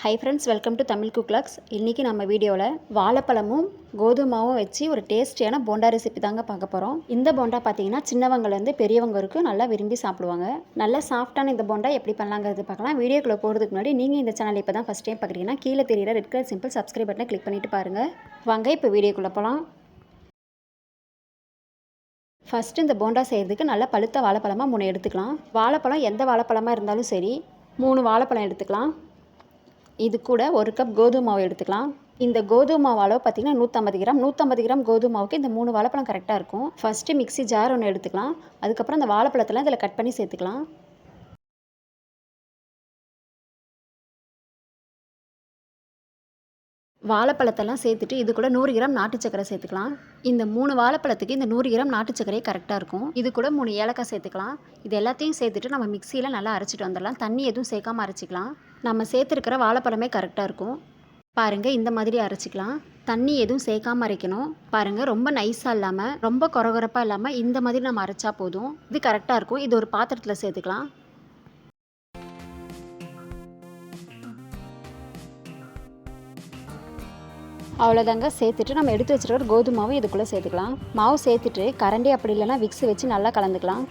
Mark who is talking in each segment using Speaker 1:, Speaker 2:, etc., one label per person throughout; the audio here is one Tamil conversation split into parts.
Speaker 1: High friends, welcome to Tamil Cooklogs. இன்றைக்கி நம்ம வீடியோவில் வாழைப்பழமும் கோதுமாவும் வச்சு ஒரு டேஸ்டியான போண்டா ரெசிபி தாங்க பார்க்க போகிறோம். இந்த போண்டா பார்த்தீங்கன்னா சின்னவங்கலேருந்து பெரியவங்க வரைக்கும் நல்லா விரும்பி சாப்பிடுவாங்க. நல்லா சாஃப்டான இந்த போண்டா எப்படி பண்ணலாங்கிறது பார்க்கலாம். வீடியோக்குள்ளே போகிறதுக்கு முன்னாடி நீங்கள் இந்த சேனல் இப்போ தான் ஃபஸ்ட் டைம் பார்க்குறீங்கன்னா கீழே தெரியிற ரெட் கலர் சிம்பிள் சப்ஸ்கிரைப் பட்டனை கிளிக் பண்ணிவிட்டு பாருங்கள். வாங்க இப்போ வீடியோக்குள்ளே போகலாம். ஃபஸ்ட்டு இந்த போண்டா செய்கிறதுக்கு நல்லா பழுத்த வாழைப்பழமாக 3 எடுத்துக்கலாம். வாழைப்பழம் எந்த வாழைப்பழமாக இருந்தாலும் சரி 3 வாழைப்பழம் எடுத்துக்கலாம். இது கூட 1 கப் கோதுமை மாவு எடுத்துக்கலாம். இந்த கோதுமை மாவு அளவு பார்த்திங்கன்னா 150 கிராம் கோதுமை மாவுக்கு இந்த 3 வாழைப்பழம் கரெக்டாக இருக்கும். ஃபஸ்ட்டு மிக்ஸி ஜார் ஒன்று எடுத்துக்கலாம். அதுக்கப்புறம் அந்த வாழைப்பழத்தெல்லாம் இதில் கட் பண்ணி சேர்த்துக்கலாம். வாழைப்பழத்தெல்லாம் சேர்த்துட்டு இது கூட 100 கிராம் நாட்டு சக்கரை சேர்த்துக்கலாம். இந்த 3 வாழைப்பழத்துக்கு இந்த 100 கிராம் நாட்டு சக்கரையே கரெக்டாக இருக்கும். இது கூட 3 ஏலக்காய் சேர்த்துக்கலாம். இது எல்லாத்தையும் சேர்த்துட்டு நம்ம மிக்சியில் நல்லா அரைச்சிட்டு வந்துடலாம். தண்ணி எதுவும் சேர்க்காமல் அரைச்சிக்கலாம். நம்ம சேர்த்துருக்கிற வாழைப்பழமே கரெக்டாக இருக்கும். பாருங்கள், இந்த மாதிரி அரைச்சிக்கலாம். தண்ணி எதுவும் சேர்க்காமல் அரைக்கணும். பாருங்கள், ரொம்ப நைஸாக இல்லாமல் ரொம்ப கொரகொரப்பாக இல்லாமல் இந்த மாதிரி நம்ம அரைச்சா போதும். இது கரெக்டாக இருக்கும். இது ஒரு பாத்திரத்தில் சேர்த்துக்கலாம். அவ்வளோதாங்க. சேர்த்துட்டு நம்ம எடுத்து வச்சுருக்கிற கோதுமை மாவு இதுக்குள்ளே சேர்த்துக்கலாம். மாவு சேர்த்துட்டு கரண்டி அப்படி இல்லைன்னா விக்ஸ் வச்சு நல்லா கலந்துக்கலாம்.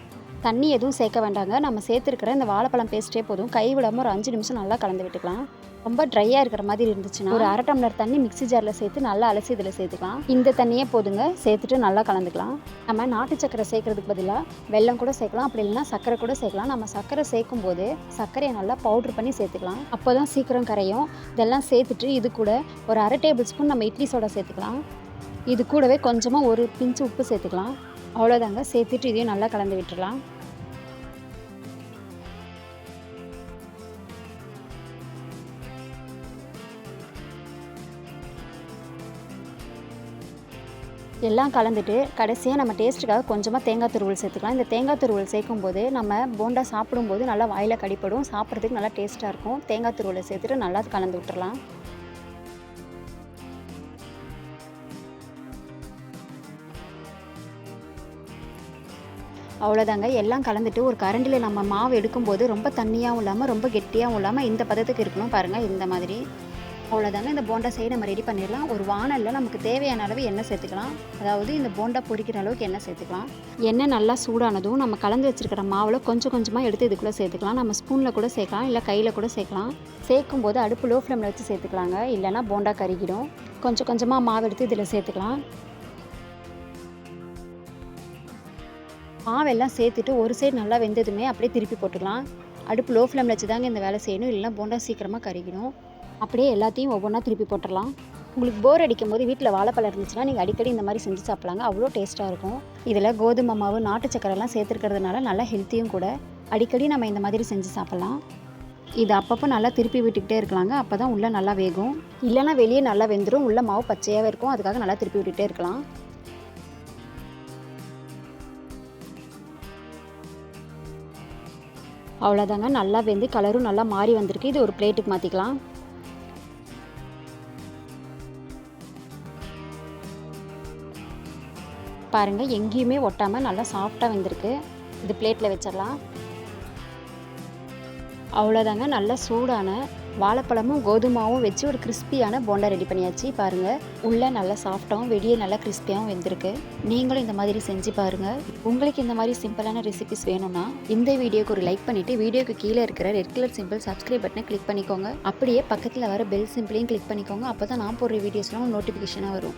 Speaker 1: தண்ணி எதுவும் சேர்க்க வேண்டாங்க. நம்ம சேர்த்துருக்கிற இந்த வாழைப்பழம் பேஸ்ட்டே போதும். கை விடாமல் ஒரு 5 நிமிஷம் நல்லா கலந்து விட்டுக்கலாம். ரொம்ப ட்ரையாக இருக்கிற மாதிரி இருந்துச்சுன்னா ஒரு 1/2 டம்ளர் தண்ணி மிக்ஸி ஜாரில் சேர்த்து நல்லா அலசி இதில் சேர்த்துக்கலாம். இந்த தண்ணியே போதுங்க. சேர்த்துட்டு நல்லா கலந்துக்கலாம். நம்ம நாட்டு சக்கரை சேர்க்கறதுக்கு பதிலாக வெல்லம் கூட சேர்க்கலாம். அப்படி இல்லைன்னா சர்க்கரை கூட சேர்க்கலாம். நம்ம சர்க்கரை சேர்க்கும் போது சர்க்கரையை நல்லா பவுட்ரு பண்ணி சேர்த்துக்கலாம். அப்போ தான் சீக்கிரம் கரையும். இதெல்லாம் சேர்த்துட்டு இது கூட ஒரு 1/2 டேபிள் ஸ்பூன் நம்ம இட்லி சோடா சேர்த்துக்கலாம். இது கூடவே கொஞ்சமாக ஒரு பிஞ்சு உப்பு சேர்த்துக்கலாம். அவ்வளோதாங்க. சேர்த்துட்டு இதையும் நல்லா கலந்து விட்டுடலாம். எல்லாம் கலந்துட்டு கடைசியாக நம்ம டேஸ்ட்டுக்காக கொஞ்சமாக தேங்காய் துருவல் சேர்த்துக்கலாம். இந்த தேங்காய் துருவல் சேர்க்கும்போது நம்ம போண்டா சாப்பிடும்போது நல்லா வாயில் கடிப்படும். சாப்பிட்றதுக்கு நல்லா டேஸ்ட்டாக இருக்கும். தேங்காய் துருவலை சேர்த்துட்டு நல்லா கலந்து விட்டுறலாம். அவ்வளோதாங்க. எல்லாம் கலந்துட்டு ஒரு கரண்டியில் நம்ம மாவு எடுக்கும்போது ரொம்ப தண்ணியாகவும் இல்லாமல் ரொம்ப கெட்டியாகவும் இல்லாமல் இந்த பதத்துக்கு இருக்கணும். பாருங்கள், இந்த மாதிரி. அவ்வளோதாங்க. இந்த போண்டா செய்ய நம்ம ரெடி பண்ணிடலாம். ஒரு வானலில் நமக்கு தேவையான அளவு எண்ணெய் சேர்த்துக்கலாம். அதாவது இந்த போண்டா பொரிக்கிற அளவுக்கு எண்ணெய் சேர்த்துக்கலாம். எண்ணெய் நல்லா சூடானதும் நம்ம கலந்து வச்சுருக்கிற மாவில் கொஞ்சம் கொஞ்சமாக எடுத்து இதுக்குள்ளே சேர்த்துக்கலாம். நம்ம ஸ்பூனில் கூட சேர்க்கலாம், இல்லை கையில் கூட சேர்க்கலாம். சேர்க்கும்போது அடுப்பு லோ ஃப்ளேமில் வச்சு சேர்த்துக்கலாங்க. இல்லைனா போண்டா கருகிடும். கொஞ்சம் கொஞ்சமாக மாவு எடுத்து இதில் சேர்த்துக்கலாம். மாவெல்லாம் சேர்த்துட்டு ஒரு சைடு நல்லா வெந்ததுமே அப்படியே திருப்பி போட்டுக்கலாம். அடுப்பு லோ ஃப்ளேமில் வச்சு தாங்க இந்த வேலை செய்யணும். இல்லைனா போண்டா சீக்கிரமாக கருகிடும். அப்படியே எல்லாத்தையும் ஒவ்வொன்றா திருப்பி போட்டுடலாம். உங்களுக்கு போர் அடிக்கும் போது வீட்டில் வாழைப்பழம் இருந்துச்சுன்னா நீங்கள் அடிக்கடி இந்த மாதிரி செஞ்சு சாப்பிட்லாங்க. அவ்வளோ டேஸ்ட்டாக இருக்கும். இதில் கோதுமை மாவு நாட்டு சக்கரைலாம் சேர்த்துருக்கிறதுனால நல்லா ஹெல்த்தியும் கூட. அடிக்கடி நம்ம இந்த மாதிரி செஞ்சு சாப்பிட்லாம். இது அப்பப்போ நல்லா திருப்பி விட்டுக்கிட்டே இருக்கலாங்க. அப்போ தான் உள்ளே நல்லா வேகும். இல்லைனா வெளியே நல்லா வெந்துடும். உள்ளே மாவு பச்சையாகவே இருக்கும். அதுக்காக நல்லா திருப்பி விட்டுகிட்டே இருக்கலாம். அவ்வளோதாங்க. நல்லா வெந்து கலரும் நல்லா மாறி வந்திருக்கு. இது ஒரு பிளேட்டுக்கு மாற்றிக்கலாம். பாருங்கள், எங்கேயுமே ஒட்டாமல் நல்லா சாஃப்டாக வெந்திருக்கு. இது பிளேட்டில் வச்சிடலாம். அவ்வளோதாங்க. நல்லா சூடான வாழைப்பழமும் கோதுமாவும் வச்சு ஒரு கிறிஸ்பியான போண்டா ரெடி பண்ணியாச்சு. பாருங்கள், உள்ளே நல்லா சாஃப்டாகவும் வெளியே நல்லா கிறிஸ்பியாகவும் வெந்திருக்கு. நீங்களும் இந்த மாதிரி செஞ்சு பாருங்கள். உங்களுக்கு இந்த மாதிரி சிம்பிளான ரெசிபிஸ் வேணும்னா இந்த வீடியோக்கு ஒரு லைக் பண்ணிவிட்டு வீடியோக்கு கீழே இருக்கிற ரெட் கலர் சிம்பிள் சப்ஸ்கிரைப் பட்டனை கிளிக் பண்ணிக்கோங்க. அப்படியே பக்கத்தில் வர பெல் சிம்பிளையும் கிளிக் பண்ணிக்கோங்க. அப்போ தான் நான் போடுற வீடியோஸ்லாம் நோட்டிஃபிகேஷனாக வரும்.